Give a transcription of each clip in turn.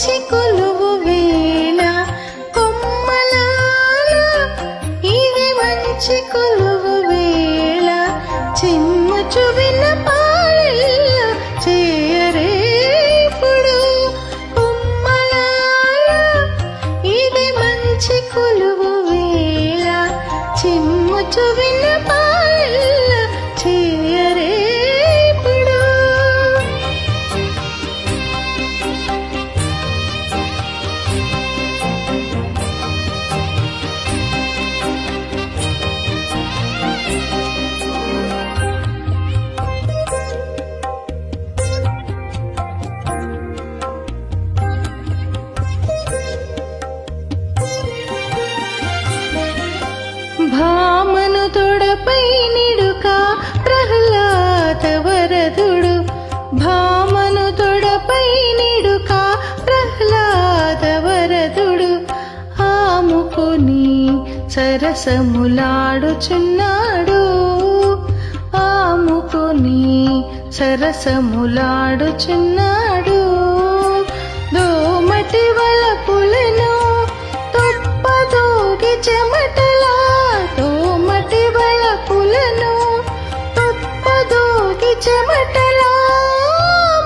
మంచి కొలువు వేళ కొమ్మలాల ఇది మంచి కొలువు వేళ చిమ్ముచు విన్నపాలెల్ల చేయరే ఇప్పుడు కొమ్మలాల ఇది మంచి కొలువు వేళ చిమ్ముచు విన్నపాలెల్ల చేయరే ఇప్పుడు భామను తొడపై నిడుక ప్రహ్లాద వరదుడు భామను తొడపై నిడుక ప్రహ్లాద వరదుడు ఆముకుని సరసములాడుచున్నాడు ఆముకుని సరసములాడుచున్నాడు దోమటి వలపులను తొప్పదోగి చెమటలా దోమటి వలపులను తొప్పదోగి చెమటలా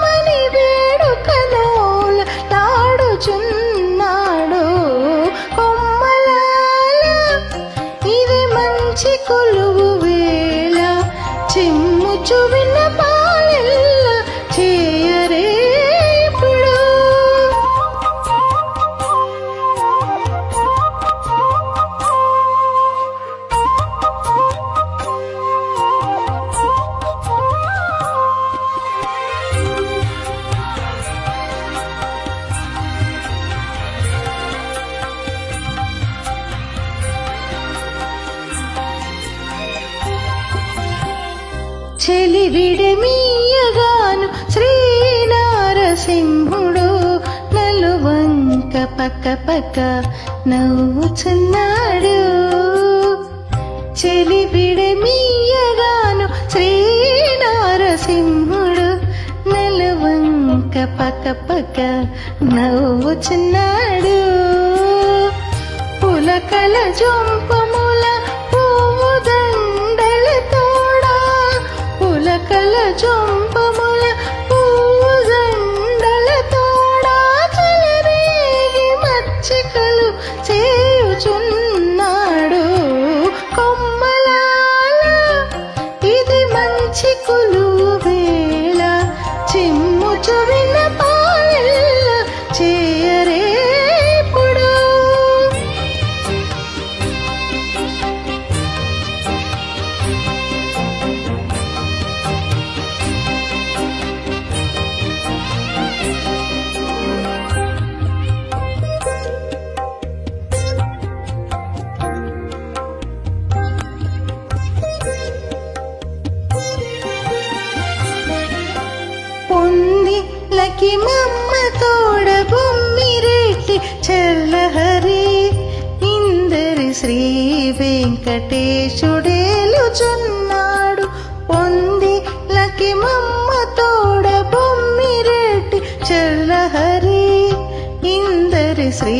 మని వేడుకలోల తాడుచున్నాడు కొమ్మలాల ఇది మంచి కొలువు వేళ చిమ్ముచు విన్నపాలెల్ల చేయరే ఇప్పుడు చెలివిడమీయగాను శ్రీనారసింహుడు నలువంక పక్క పక్క నవ్వుచున్నాడు చెలివిడమీయగాను శ్రీనారసింహుడు నలువంక పక్క పక్క నవ్వుచున్నాడు పులకల జొంపముల పువ్వు దండలతోడా పులకల జొంపముల పువ్వు దండలతోడా చెలరేగి మచ్చికలు చేయుచున్నాడు కొమ్మలాల ఇది మంచి కొలువు వేళ చిమ్ముచు విన్నపాలెల్ల చేయరే ఇప్పుడు పొంది లకి మమ్మ తోడ బొమ్మిరెడ్డి చల్లహరి ఇందరి శ్రీ వెంకటేశుడేలుచున్నాడు పొంది లకి మమ్మ తోడ బొమ్మిరెడ్డి చల్లహరి ఇందరి శ్రీ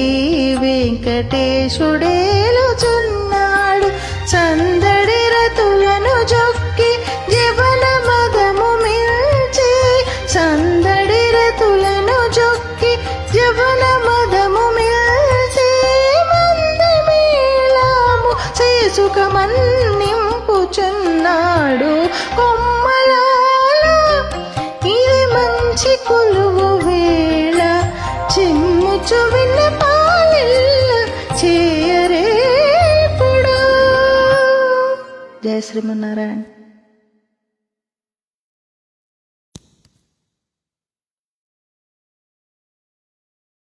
వెంకటేశుడేలుచున్నాడు సందడి రతులను జొక్కి జీవన మదము మిల్చి సందడి రతులను జొక్కి జీవన మదము మిల్చి మంది మేళము చేసుక మన్నింపుచున్నాడు కొమ్మలాల ఇది మంచి కొలువు వేళ చిమ్ముచు విన్నపాలెల్ల చేయరే ఇప్పుడు జయ శ్రీమన్నారాయణ.